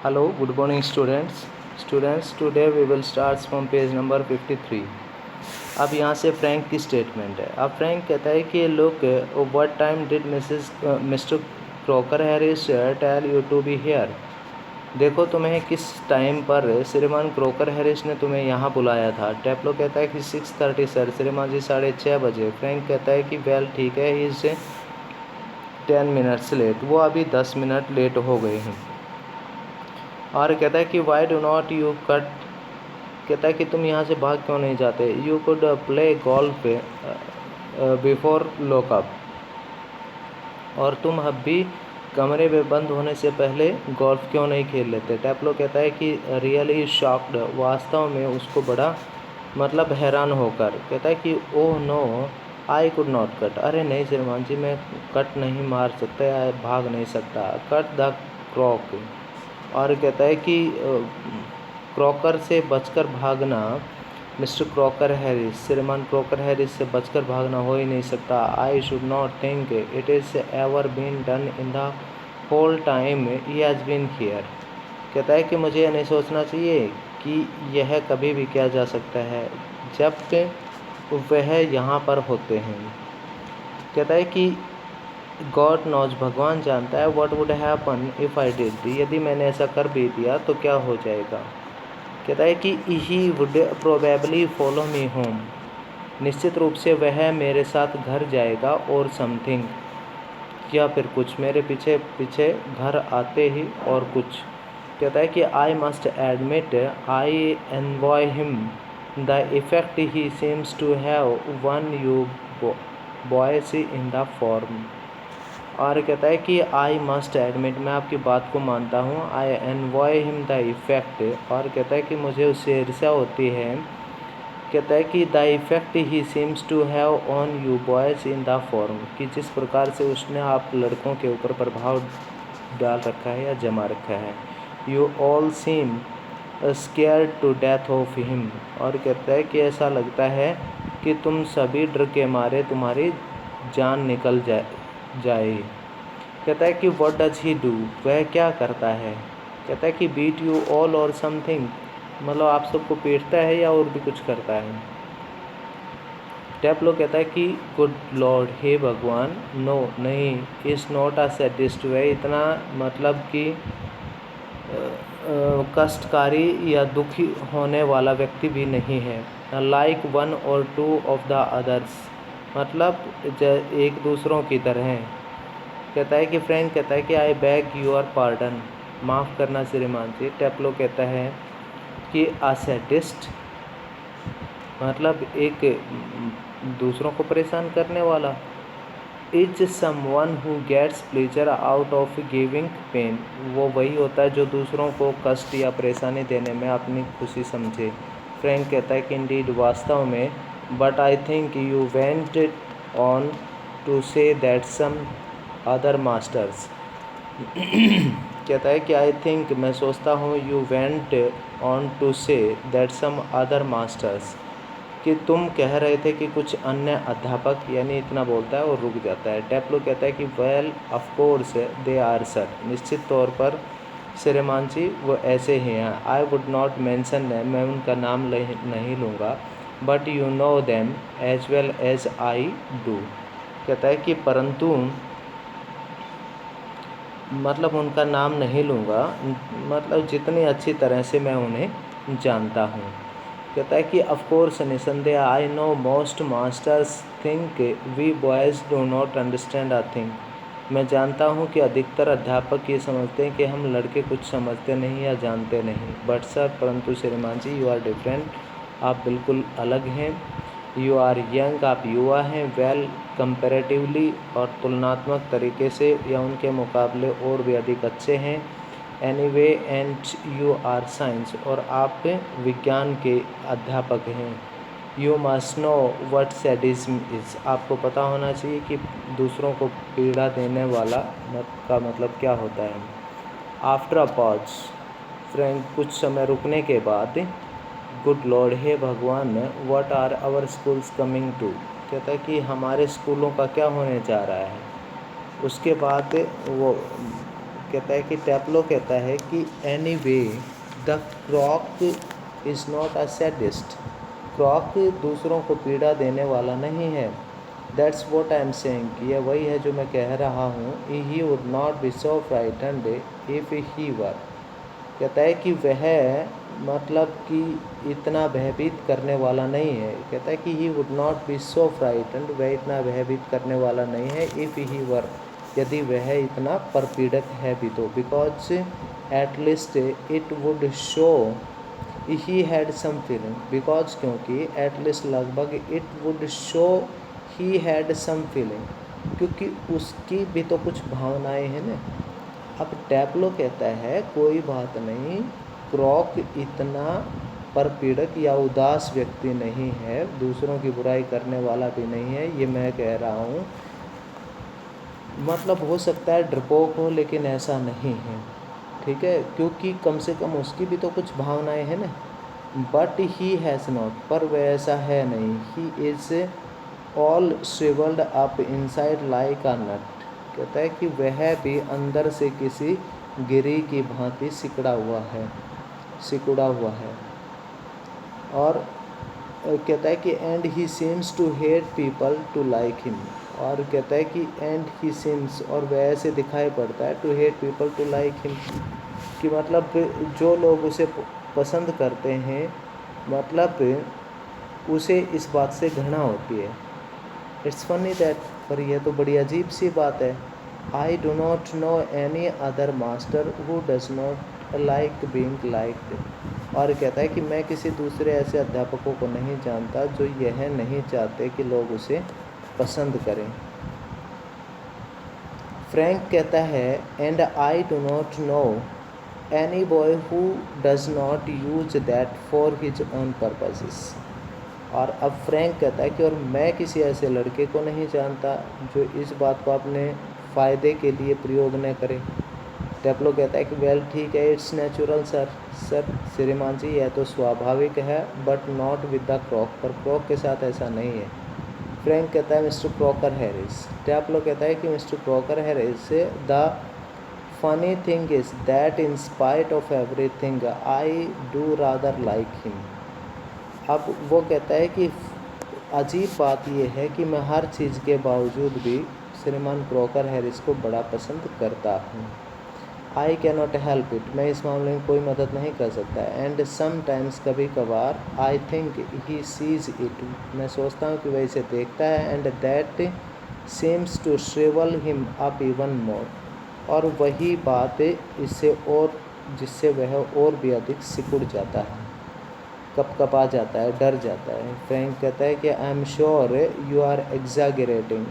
Hello, good morning students. Today we will start from page number 53. अब यहाँ से Frank की स्टेटमेंट है. अब फ्रैंक कहता है कि look what time did mister Crocker Harris tell you to be here. देखो तुम्हें किस टाइम पर श्रीमान क्रॉकर हैरिस ने तुम्हें यहाँ बुलाया था. टेप्लो कहता है कि 6:30 सर. श्रीमान जी 6:30 बजे. फ्रैंक कहता है कि वेल ठीक है, ही इज़ 10 मिनट्स लेट. वो अभी 10 मिनट लेट हो गए हैं. और कहता है कि why do not you cut. कहता है कि तुम यहाँ से भाग क्यों नहीं जाते. You could play golf before lockup. और तुम अब भी कमरे में बंद होने से पहले गोल्फ क्यों नहीं खेल लेते. टेप्लो कहता है कि रियली शॉक्ड. वास्तव में उसको बड़ा मतलब हैरान होकर. कहता है कि oh no I could not cut. अरे नहीं श्रीमान जी, मैं कट नहीं मार सकता या भाग नहीं सकता. Cut the Crock. और कहता है कि क्रॉकर से बचकर भागना. मिस्टर क्रॉकर हैरिस, श्रीमान क्रॉकर हैरिस से बचकर भागना हो ही नहीं सकता. I should not think it is ever been done in the whole time he has been here. कहता है कि मुझे यह नहीं सोचना चाहिए कि यह कभी भी किया जा सकता है जब वह यहाँ पर होते हैं. कहता है कि गॉड नोज, भगवान जानता है. What would happen if I did. यदि मैंने ऐसा कर भी दिया तो क्या हो जाएगा. कहता है कि he would probably follow me home. निश्चित रूप से वह मेरे साथ घर जाएगा. और समथिंग, या फिर कुछ, मेरे पीछे पीछे घर आते ही और कुछ. कहता है कि I must admit I envy him the effect he seems to have one you boys in the form. और कहता है कि आई मस्ट एडमिट, मैं आपकी बात को मानता हूँ. आई एनवॉय हिम द इफ़ेक्ट. और कहता है कि मुझे उससे ईर्ष्या होती है. कहता है कि the effect he seems to have on you boys in the form, कि जिस प्रकार से उसने आप लड़कों के ऊपर प्रभाव डाल रखा है या जमा रखा है. You all seem scared to death of him. और कहता है कि ऐसा लगता है कि तुम सभी डर के मारे तुम्हारी जान निकल जाए. कहता है कि व्हाट डज ही डू, वह क्या करता है. कहता है कि बीट यू ऑल और समथिंग, मतलब आप सबको पीटता है या और भी कुछ करता है. टेप्लो कहता है कि गुड लॉर्ड, हे भगवान. नो नहीं, इज़ नॉट अ सैडिस्ट. वह इतना मतलब कि कष्टकारी या दुखी होने वाला व्यक्ति भी नहीं है. लाइक वन और टू ऑफ द अदर्स, मतलब एक दूसरों की तरह. कहता है कि फ्रैंक कहता है कि आई बैग योर पार्डन, माफ़ करना श्रीमान जी. टेप्लो कहता है कि आ सैडिस्ट मतलब एक दूसरों को परेशान करने वाला. Is someone who gets pleasure out of giving pain. वो वही होता है जो दूसरों को कष्ट या परेशानी देने में अपनी खुशी समझे. फ्रैंक कहता है कि इंडीड, वास्तव में. But I think you went on to say that some other masters. कहता है कि आई थिंक, मैं सोचता हूँ, you went on to say that some other masters, कि तुम कह रहे थे कि कुछ अन्य अध्यापक, यानी इतना बोलता है और रुक जाता है. टेप्लो कहता है कि well of course they are sir. निश्चित तौर पर श्रीमान जी वो ऐसे ही हैं. I would not mention them, मैं उनका नाम नहीं लूँगा. But you know them as well as I do. कहता है कि परंतु, मतलब उनका नाम नहीं लूँगा, मतलब जितनी अच्छी तरह से मैं उन्हें जानता हूँ. कहता है कि ऑफ कोर्स, निसंदेह. I know most masters think we boys do not understand a thing. मैं जानता हूँ कि अधिकतर अध्यापक ये समझते हैं कि हम लड़के कुछ समझते नहीं या जानते नहीं. बट सर, परंतु श्रीमान जी, यू आर डिफरेंट, आप बिल्कुल अलग हैं. यू आर यंग, आप युवा हैं. वेल, कंपैरेटिवली, और तुलनात्मक तरीके से या उनके मुकाबले और भी अधिक अच्छे हैं. Anyway, and you are science, और आप विज्ञान के अध्यापक हैं. You must know what sadism is. आपको पता होना चाहिए कि दूसरों को पीड़ा देने वाला का मतलब क्या होता है. आफ्टर अ पॉज, फ्रैंक कुछ समय रुकने के बाद. गुड लॉर्ड, हे भगवान. What are our schools coming to. कहता है कि हमारे स्कूलों का क्या होने जा रहा है. उसके बाद वो कहता है कि टैप्लो कहता है कि anyway the Crock is not a sadist, Crock दूसरों को पीड़ा देने वाला नहीं है। That's what I am saying, यह वही है जो मैं कह रहा हूँ। He would not be so frightened if he were, कहता है कि वह मतलब कि इतना भयभीत करने वाला नहीं है। कहता है कि he would not be so frightened, वह इतना भयभीत करने वाला नहीं है। इफ़ ही वर, यदि वह इतना परपीड़क है भी तो। Because at least it would show he had some feeling, because क्योंकि एट लीस्ट लगभग it would show he had some feeling, क्योंकि उसकी भी तो कुछ भावनाएं हैं ना। अब टैप्लो कहता है कोई बात नहीं, क्रॉक इतना परपीड़क या उदास व्यक्ति नहीं है, दूसरों की बुराई करने वाला भी नहीं है, ये मैं कह रहा हूँ। मतलब हो सकता है डरपोक हो, लेकिन ऐसा नहीं है, ठीक है, क्योंकि कम से कम उसकी भी तो कुछ भावनाएं हैं ना। बट ही हैज़ नॉट, पर वह ऐसा है नहीं। He is all shrivelled up inside like a nut, कहता है कि वह भी अंदर से किसी गिरी की भांति सिकुड़ा हुआ है। और कहता है कि and he seems to hate people to like him, और कहता है कि एंड ही सीम्स, और वह ऐसे दिखाई पड़ता है, to hate people to like him, कि मतलब जो लोग उसे पसंद करते हैं, मतलब उसे इस बात से घृणा होती है। इट्स फनी दैट, पर यह तो बड़ी अजीब सी बात है। I do not know any other master who does not like being liked, और कहता है कि मैं किसी दूसरे ऐसे अध्यापकों को नहीं जानता जो यह नहीं चाहते कि लोग उसे पसंद करें। फ्रैंक कहता है and I do not know any boy who does not use that for his own purposes, और अब फ्रैंक कहता है कि और मैं किसी ऐसे लड़के को नहीं जानता जो इस बात को अपने फ़ायदे के लिए प्रयोग न करे। टैप्लो कहता है कि वेल ठीक है, इट्स नेचुरल सर श्रीमान जी, यह तो स्वाभाविक है, बट नॉट विद द क्रॉक, पर क्रॉक के साथ ऐसा नहीं है। फ्रैंक कहता है मिस्टर क्रॉकर हैरिस, टैप्लो कहता है कि mister Crocker Harris, the funny thing is that in spite of everything I do rather like him. अब वो कहता है कि अजीब बात यह है कि मैं हर चीज़ के बावजूद भी श्रीमान क्रॉकर हैरिस को बड़ा पसंद करता हूँ। I can not help it, मैं इस मामले में कोई मदद नहीं कर सकता। एंड समटाइम्स, कभी कभार, I think he sees it, मैं सोचता हूँ कि वह इसे देखता है। And that seems to shrivel him up even more, और वही बात इससे और जिससे वह और भी अधिक सिकुड़ जाता है, कपकपा जाता है, डर जाता है। फ्रैंक कहता है कि I am sure you are exaggerating.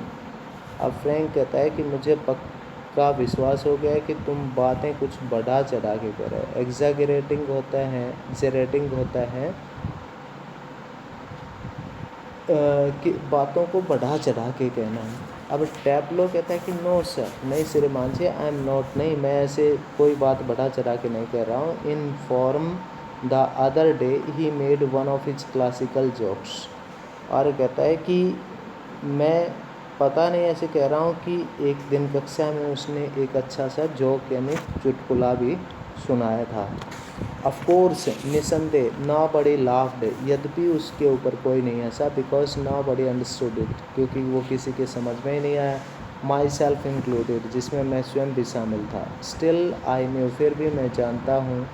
अब फ्रैंक कहता है कि मुझे पक्का विश्वास हो गया है कि तुम बातें कुछ बढ़ा चढ़ा के कह रहे हो। एग्जैगरेटिंग होता है कि बातों को बढ़ा चढ़ा के कहना है। अब टैप्लो कहता है कि नो सर, नहीं श्रीमान जी, आई एम नॉट, नहीं मैं ऐसे कोई बात बढ़ा चढ़ा के नहीं कह रहा हूँ। In form the other day he made one of his classical jokes, और कहता है कि मैं पता नहीं ऐसे कह रहा हूँ कि एक दिन कक्षा में उसने एक अच्छा सा जोक यानी चुटकुला भी सुनाया था। ऑफकोर्स, निसंदेह, ना बड़ी लाफ्ड, यद्यपि उसके ऊपर कोई नहीं हंसा। बिकॉज ना बड़ी अंडरस्टूड इट, क्योंकि वो किसी के समझ में ही नहीं आया। माई सेल्फ इंक्लूडेड, जिसमें मैं स्वयं भी शामिल था। स्टिल आई न्यू, फिर भी मैं जानता हूँ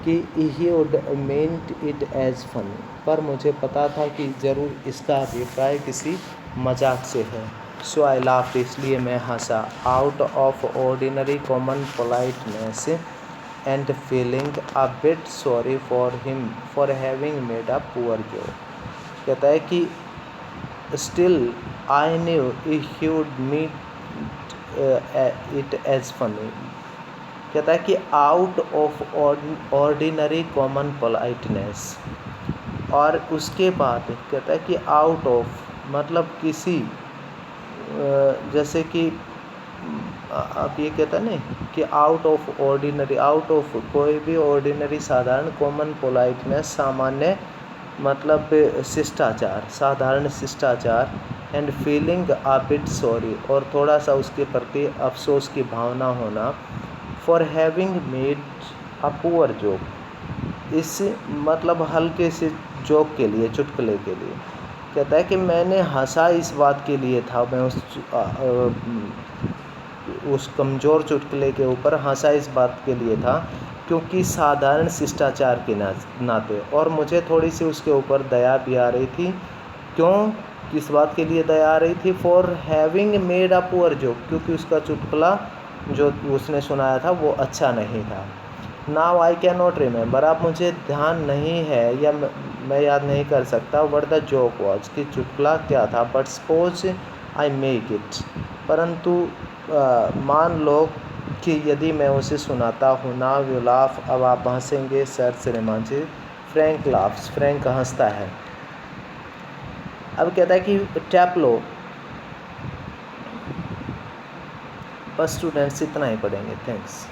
कि he would meant it as funny, पर मुझे पता था कि ज़रूर इसका अभिप्राय किसी मजाक से है। सो आई लाफ्ड, इसलिए मैं हंसा। Out of ordinary common politeness and feeling a bit sorry for him for having made a poor joke। कहता है कि still I knew he would meet it as funny। कहता है कि out of ordinary common politeness, और उसके बाद कहता है कि out of मतलब किसी जैसे कि आप ये कहता है ना कि out of ordinary, out of कोई भी ऑर्डिनरी साधारण, कॉमन पोलाइटनेस सामान्य मतलब शिष्टाचार, साधारण शिष्टाचार। And feeling a bit sorry, और थोड़ा सा उसके प्रति अफसोस की भावना होना। For having made a poor joke. इस मतलब हल्के से जोक के लिए, चुटकुले के लिए। कहता है कि मैंने हंसा इस बात के लिए था, मैं उस कमज़ोर चुटकुले के ऊपर हंसा इस बात के लिए था क्योंकि साधारण शिष्टाचार के नाते, और मुझे थोड़ी सी उसके ऊपर दया भी आ रही थी। क्यों, किस बात के लिए दया आ रही थी? For having made a poor joke, क्योंकि उसका चुटकुला जो उसने सुनाया था वो अच्छा नहीं था। Now I can not remember, अब मुझे ध्यान नहीं है या मैं याद नहीं कर सकता व्हाट द जोक वॉज, कि चुटकुला क्या था। But suppose I make it, परंतु मान लो कि यदि मैं उसे सुनाता हूँ। नाउ यू लाफ, अब आप हंसेंगे। सर श्रीमांजी, फ्रैंक लाफ्स, फ्रैंक हंसता है। अब कहता है कि टैप लो। बस स्टूडेंट्स इतना ही पढ़ेंगे। थैंक्स।